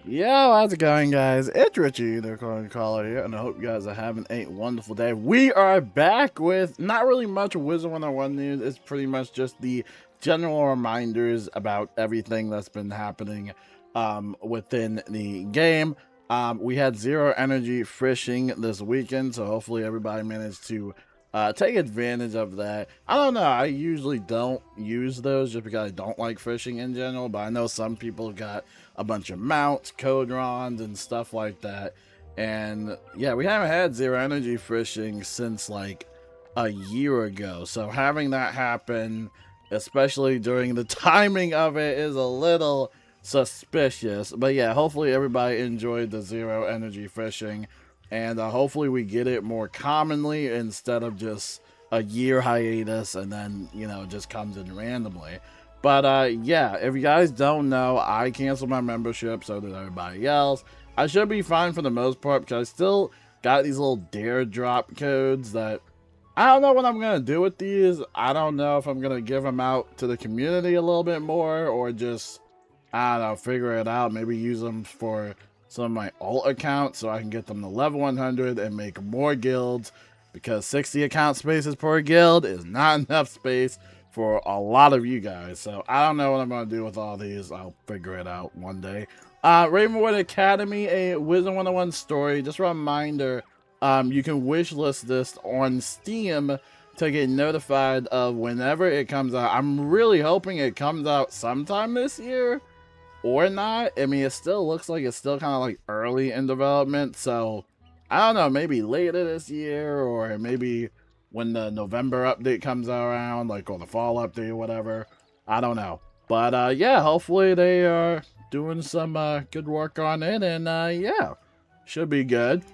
Yo, how's it going, guys? It's Richie, the Corn Caller here, and I hope you guys are having a wonderful day. We are back with not really much Wizard101 news. It's pretty much just the general reminders about everything that's been happening within the game. We had zero energy fishing this weekend, so hopefully everybody managed to take advantage of that. I don't know. I usually don't use those just because I don't like fishing in general, but I know some people got a bunch of mounts, code rons, and stuff like that. And yeah, we haven't had zero energy fishing since like a year ago. So having that happen, especially during the timing of it, is a little suspicious. But yeah, hopefully everybody enjoyed the zero energy fishing. And hopefully we get it more commonly instead of just a year hiatus and then, you know, it just comes in randomly. But yeah, if you guys don't know, I canceled my membership, so did everybody else. I should be fine for the most part because I still got these little dare drop codes that I don't know what I'm going to do with these. I don't know if I'm going to give them out to the community a little bit more or just, I don't know, figure it out. Maybe use them for some of my alt accounts so I can get them to level 100 and make more guilds, because 60 account spaces per guild is not enough space for a lot of you guys. So I don't know what I'm going to do with all these. I'll figure it out one day. Ravenwood Academy, a Wizard101 story. Just a reminder, you can wishlist this on Steam to get notified of whenever it comes out. I'm really hoping it comes out sometime this year or not. I mean, it still looks like it's still kind of like early in development, so I don't know, maybe later this year or maybe when the November update comes around, like, or the fall update or whatever. I don't know. But yeah, hopefully they are doing some good work on it, and yeah, should be good.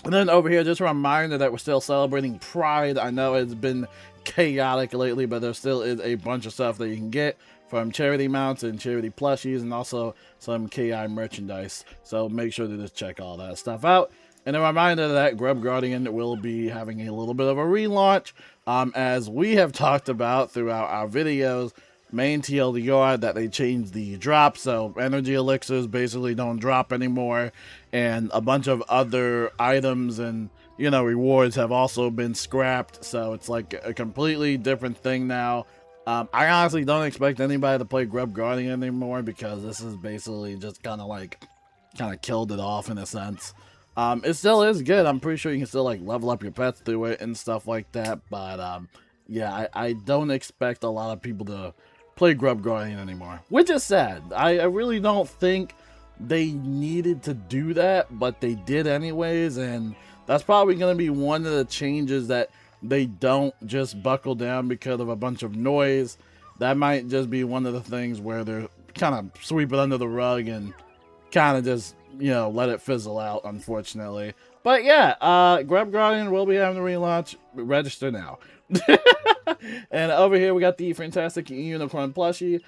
And then over here, just a reminder that we're still celebrating Pride. I know it's been chaotic lately, but there still is a bunch of stuff that you can get from charity mounts and charity plushies, and also some KI merchandise. So make sure to just check all that stuff out. And a reminder that Grub Guardian will be having a little bit of a relaunch, as we have talked about throughout our videos. Main TLDR that they changed the drop, so energy elixirs basically don't drop anymore, and a bunch of other items and, you know, rewards have also been scrapped, so it's like a completely different thing now. I honestly don't expect anybody to play Grub Guardian anymore, because this is basically just kind of killed it off in a sense. It still is good. I'm pretty sure you can still like level up your pets through it and stuff like that, but yeah, I don't expect a lot of people to play Grub Guardian anymore, which is sad. I really don't think they needed to do that, but they did anyways, and that's probably going to be one of the changes, that they don't just buckle down because of a bunch of noise. That might just be one of the things where they're kind of sweep it under the rug and kind of just, you know, let it fizzle out, unfortunately. But yeah, Grub Guardian will be having a relaunch. Register now. And over here we got the fantastic unicorn plushie.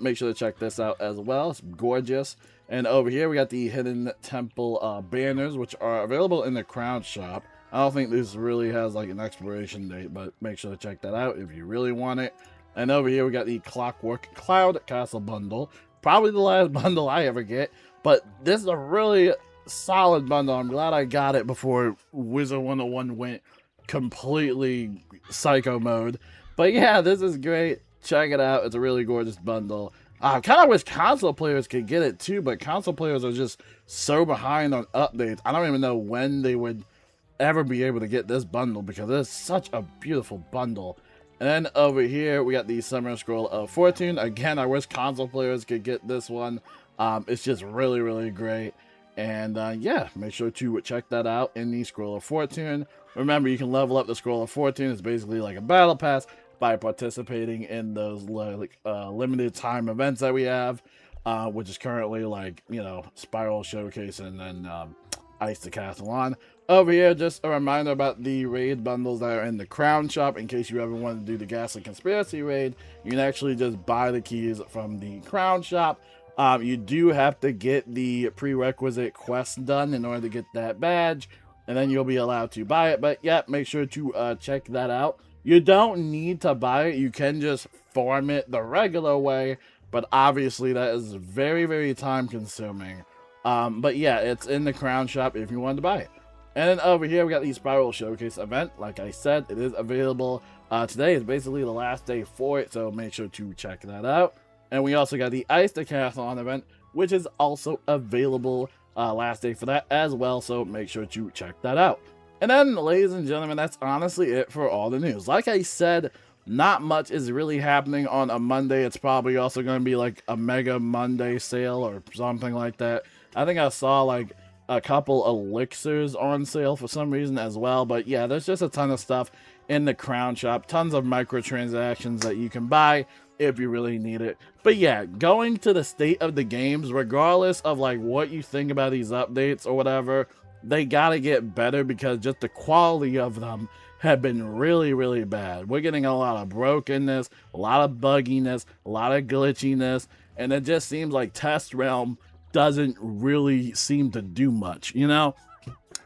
Make sure to check this out as well. It's gorgeous. And over here we got the hidden temple banners, which are available in the crown shop. I don't think this really has like an expiration date, but make sure to check that out if you really want it. And over here we got the Clockwork Cloud Castle bundle. Probably the last bundle I ever get, but this is a really solid bundle. I'm glad I got it before Wizard101 went completely psycho mode. But yeah, this is great. Check it out. It's a really gorgeous bundle. I kind of wish console players could get it too, but console players are just so behind on updates. I don't even know when they would ever be able to get this bundle, because it's such a beautiful bundle. And then over here we got the Summer Scroll of Fortune. Again, I wish console players could get this one. It's just really, really great. And yeah, make sure to check that out in the Scroll of Fortune. Remember, you can level up the Scroll of Fortune. It's basically like a battle pass by participating in those like limited time events that we have, which is currently like, you know, Spiral Showcase and then Ice to Castle on. Over here, just a reminder about the raid bundles that are in the crown shop. In case you ever want to do the Ghastly Conspiracy raid, you can actually just buy the keys from the crown shop. You do have to get the prerequisite quest done in order to get that badge, and then you'll be allowed to buy it. But yeah, make sure to check that out. You don't need to buy it. You can just farm it the regular way, but obviously that is very, very time consuming. But yeah, it's in the Crown Shop if you wanted to buy it. And then over here, we got the Spiral Showcase event. Like I said, it is available. Today is basically the last day for it, so make sure to check that out. And we also got the Ice Decathlon event, which is also available last day for that as well, so make sure to check that out. And then, ladies and gentlemen, that's honestly it for all the news. Like I said, not much is really happening on a Monday. It's probably also going to be like a Mega Monday sale or something like that. I think I saw like a couple elixirs on sale for some reason as well. But yeah, there's just a ton of stuff in the Crown Shop. Tons of microtransactions that you can buy if you really need it. But yeah, going to the state of the games, regardless of like what you think about these updates or whatever, they gotta get better because just the quality of them have been really, really bad. We're getting a lot of brokenness, a lot of bugginess, a lot of glitchiness, and it just seems like Test Realm doesn't really seem to do much, you know?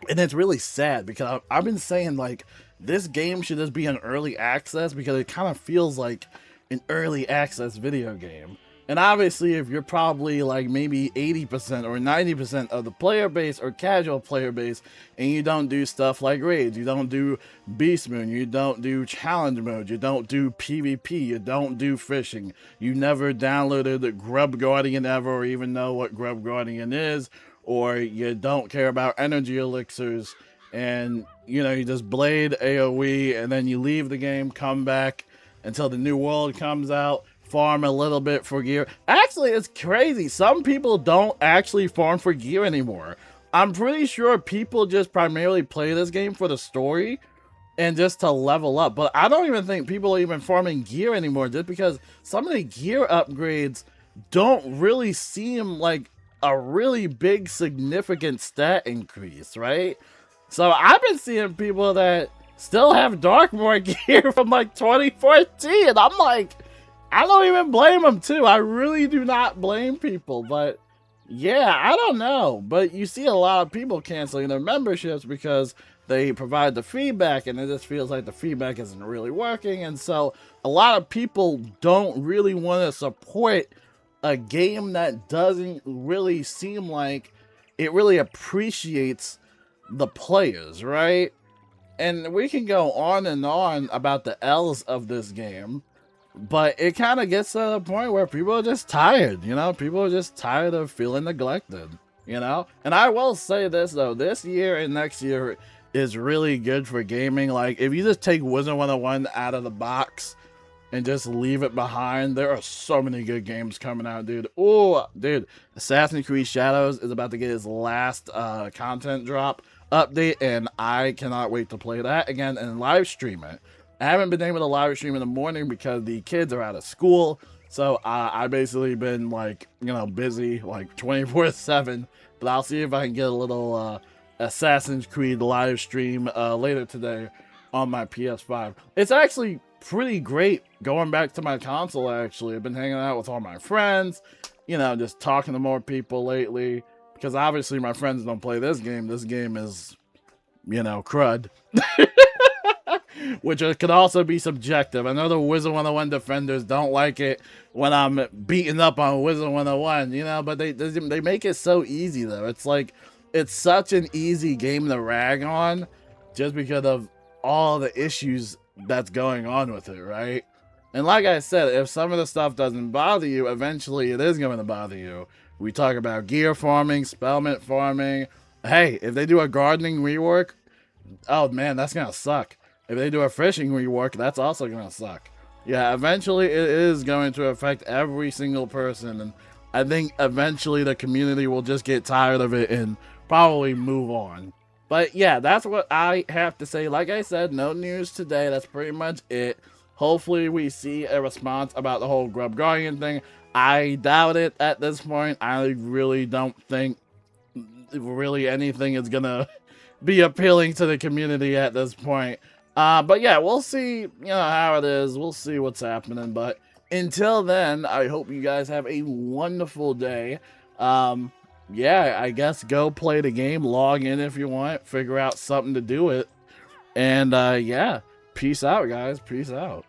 And it's really sad because I've been saying like this game should just be in early access because it kind of feels like an early access video game. And obviously, if you're probably like maybe 80% or 90% of the player base or casual player base, and you don't do stuff like raids, you don't do Beast Moon, you don't do challenge mode, you don't do PvP, you don't do fishing, you never downloaded Grub Guardian ever or even know what Grub Guardian is, or you don't care about energy elixirs, and you know, you just blade AoE and then you leave the game, come back until the new world comes out, farm a little bit for gear. Actually, it's crazy. Some people don't actually farm for gear anymore. I'm pretty sure people just primarily play this game for the story and just to level up. But I don't even think people are even farming gear anymore just because some of the gear upgrades don't really seem like a really big significant stat increase, right? So I've been seeing people that still have Darkmoor gear from like 2014 and I'm like, I don't even blame them too. I really do not blame people, but yeah, I don't know. But you see a lot of people canceling their memberships because they provide the feedback and it just feels like the feedback isn't really working. And so a lot of people don't really want to support a game that doesn't really seem like it really appreciates the players, right? And we can go on and on about the L's of this game, but it kind of gets to the point where people are just tired, you know? People are just tired of feeling neglected, you know? And I will say this, though. This year and next year is really good for gaming. Like, if you just take Wizard101 out of the box and just leave it behind, there are so many good games coming out, dude. Oh, dude. Assassin's Creed Shadows is about to get its last content drop update, and I cannot wait to play that again and live stream it. I haven't been able to live stream in the morning because the kids are out of school. So I basically been like, you know, busy like 24/7. But I'll see if I can get a little Assassin's Creed live stream later today on my PS5. It's actually pretty great going back to my console, actually. I've been hanging out with all my friends, you know, just talking to more people lately. Because obviously my friends don't play this game. This game is, you know, crud. Which could also be subjective. I know the Wizard101 defenders don't like it when I'm beating up on Wizard101, you know, but they make it so easy, though. It's like, it's such an easy game to rag on just because of all the issues that's going on with it, right? And like I said, if some of the stuff doesn't bother you, eventually it is going to bother you. We talk about gear farming, spellment farming. Hey, if they do a gardening rework, oh man, that's going to suck. If they do a fishing rework, that's also going to suck. Yeah, eventually it is going to affect every single person. And I think eventually the community will just get tired of it and probably move on. But yeah, that's what I have to say. Like I said, no news today. That's pretty much it. Hopefully we see a response about the whole Grub Guardian thing. I doubt it at this point. I really don't think really anything is going to be appealing to the community at this point. But yeah, we'll see, you know, how it is. We'll see what's happening. But until then, I hope you guys have a wonderful day. Yeah, I guess go play the game, log in if you want, figure out something to do it. And yeah, peace out, guys. Peace out.